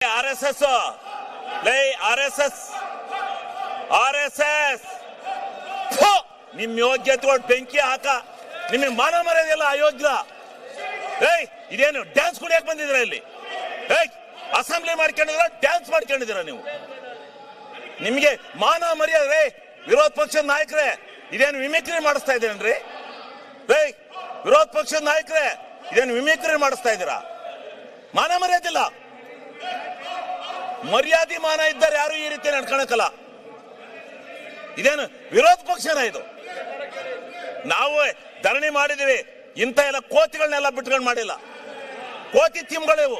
RSS ಲೈ RSS ನಿಮ್ ಯೋಗ್ಯತೆ ಬೆಂಕಿ ಹಾಕ. ನಿಮಗೆ ಮಾನ ಮರ್ಯಾದೆಲ್ಲ ಅಯೋಗ್ಯ. ಇದೇನು ಡ್ಯಾನ್ಸ್ ಕುಡಿಯಕ್ ಬಂದಿದ್ರ ಇಲ್ಲಿ? ಅಸೆಂಬ್ಲಿ ಮಾಡ್ಕೊಂಡಿದ್ರ, ಡ್ಯಾನ್ಸ್ ಮಾಡ್ಕೊಂಡಿದ್ದೀರಾ ನೀವು? ನಿಮ್ಗೆ ಮಾನ ಮರ್ಯಾದೆ ವಿರೋಧ ಪಕ್ಷದ ನಾಯಕರೇ, ಇದೇನು ಮಿಮಿಕ್ರಿ ಮಾಡಿಸ್ತಾ ಇದ್ದೀರೇನ್ರಿ? ವಿರೋಧ ಪಕ್ಷದ ನಾಯಕರೇ, ಇದೇನು ಮಿಮಿಕ್ರಿ ಮಾಡಿಸ್ತಾ ಇದ್ದೀರಾ? ಮಾನ ಮರ್ಯಾದಿಲ್ಲ. ಮರ್ಯಾದೆ ಮಾನ ಇದ್ದಾರೆ ಯಾರು ಈ ರೀತಿ ನಡ್ಕೊಳಕಲ್ಲ. ಇದೇನು ವಿರೋಧ ಪಕ್ಷನ ಇದು? ನಾವು ಧರಣಿ ಮಾಡಿದೀವಿ, ಇಂಥ ಎಲ್ಲ ಕೋತಿಗಳನ್ನೆಲ್ಲ ಬಿಟ್ಕೊಂಡು ಮಾಡಿಲ್ಲ. ಕೋತಿ ತಿಮ್ಗಳಿವು.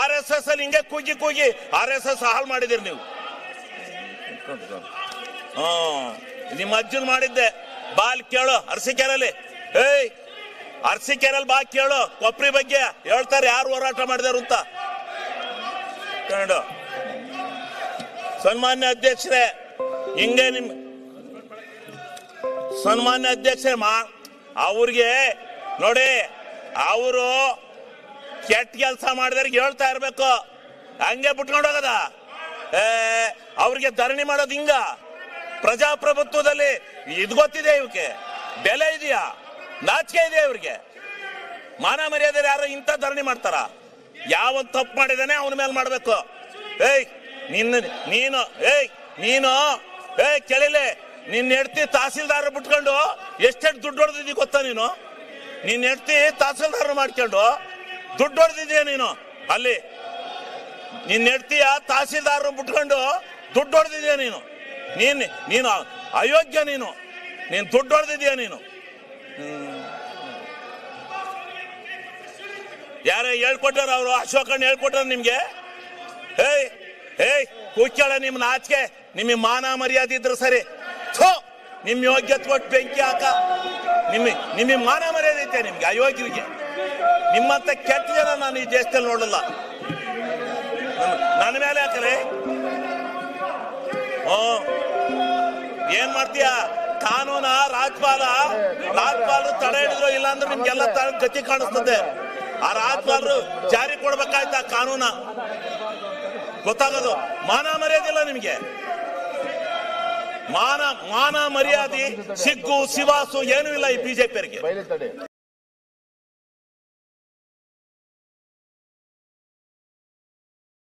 RSS ಅಲ್ಲಿ ಹಿಂಗೆ ಕೂಗಿ ಕೂಗಿ RSS ಹಾಳು ಮಾಡಿದಿರಿ ನೀವು. ನಿಮ್ಮ ಅಜ್ಜನ್ ಮಾಡಿದ್ದೆ. ಬಾಲ್ ಕೇಳು ಅರಸೀಕೆರೆಯಲ್ಲಿ. ಅರಸೀಕೆರೆಯಲ್ಲಿ ಬಾ ಕೇಳು, ಕೊಪ್ರಿ ಬಗ್ಗೆ ಹೇಳ್ತಾರೆ ಯಾರು ಹೋರಾಟ ಮಾಡಿದಾರು ಅಂತ. ಸನ್ಮಾನ್ಯ ಅಧ್ಯಕ್ಷರೇ, ಹಿಂಗೆ ನಿಮ್ ಸನ್ಮಾನ್ಯ ಅಧ್ಯಕ್ಷರೇ ಅವ್ರಿಗೆ ನೋಡಿ, ಅವರು ಕೆಟ್ಟ ಕೆಲಸ ಮಾಡಿದವ್ರಿಗೆ ಹೇಳ್ತಾ ಇರ್ಬೇಕು, ಹಂಗೆ ಬಿಟ್ಕೊಂಡು ಹೋಗದ. ಅವ್ರಿಗೆ ಧರಣಿ ಮಾಡೋದು ಹಿಂಗ? ಪ್ರಜಾಪ್ರಭುತ್ವದಲ್ಲಿ ಇದು ಗೊತ್ತಿದೆ, ಇವಕ್ಕೆ ಬೆಲೆ ಇದೆಯಾ? ನಾಚಿಕೆ ಇದೆಯಾ ಇವ್ರಿಗೆ? ಮಾನ ಮರ್ಯಾದೆ ಯಾರು ಇಂಥ ಧರಣಿ ಮಾಡ್ತಾರ? ಯಾವ ತಪ್ಪು ಮಾಡಿದಾನೆ ಅವನ ಮೇಲೆ ಮಾಡ್ಬೇಕು. ನೀನು ಕೇಳಿಲೆ, ನಿನ್ನ ಹೆಂಡ್ತಿ ತಹಸೀಲ್ದಾರ್ ಬಿಟ್ಕೊಂಡು ಎಷ್ಟೆಷ್ಟು ದುಡ್ಡು ಹೊಡೆದಿದ್ದಿ ಗೊತ್ತಾ ನೀನು? ನಿನ್ನ ಹೆಂಡ್ತಿ ತಹಸೀಲ್ದಾರ್ ಮಾಡ್ಕೊಂಡು ದುಡ್ಡು ಹೊಡೆದಿದ್ಯಾ ನೀನು? ಅಲ್ಲಿ ನಿನ್ನ ಹೆಂಡ್ತಿಯ ತಹಸೀಲ್ದಾರ್ ಬಿಟ್ಕೊಂಡು ದುಡ್ಡು ಹೊಡೆದಿದ್ಯಾ ನೀನು? ನೀನು ಅಯೋಗ್ಯ. ನೀನು ದುಡ್ಡು ಹೊಡೆದಿದ್ಯಾ ನೀನು? ಯಾರೇ ಹೇಳ್ಕೊಟ್ಟಾರ? ಅವರು ಅಶೋಕಣ್ಣ ಹೇಳ್ಕೊಟ್ಟಾರ ನಿಮ್ಗೆ? ಕೂಕ್ಯಾಳ ನಿಮ್ ನಾಚಿಕೆ. ನಿಮಗೆ ಮಾನ ಮರ್ಯಾದೆ ಇದ್ರು ಸರಿ, ನಿಮ್ ಯೋಗ್ಯತೆ ಒಟ್ಟು ಬೆಂಕಿ ಹಾಕ. ನಿಮಗೆ ಮಾನ ಮರ್ಯಾದೆ ಐತೆ ನಿಮ್ಗೆ? ಅಯೋಗ್ಯರಿಗೆ ನಿಮ್ಮಂತ ಕೆಟ್ಟ ಜನ ನಾನು ಈ ದೇಶದಲ್ಲಿ ನೋಡಲ್ಲ. ನನ್ನ ಮೇಲೆ ಹಾಕಲೇ ಏನ್ ಮಾಡ್ತೀಯ? ಕಾನೂನ ರಾಜ್ಪಾಲರು ತಡೆ ಹಿಡಿದ್ರು, ಇಲ್ಲ ಅಂದ್ರೆ ನಿಮ್ಗೆಲ್ಲ ಗತಿ ಕಾಣಿಸ್ತದೆ. ಆ ರಾಜ್ಪಾಲರು ಜಾರಿ ಕೊಡ್ಬೇಕಾಯ್ತಾ ಕಾನೂನ? ಗೊತ್ತಾಗೋದು. ಮಾನ ಮರ್ಯಾದೆ ಇಲ್ಲ ನಿಮ್ಗೆ. ಮಾನ ಮರ್ಯಾದೆ ಸಿಗ್ಗು ಸಿವಾಸು ಏನೂ ಇಲ್ಲ ಈ ಬಿಜೆಪಿಯವರಿಗೆ.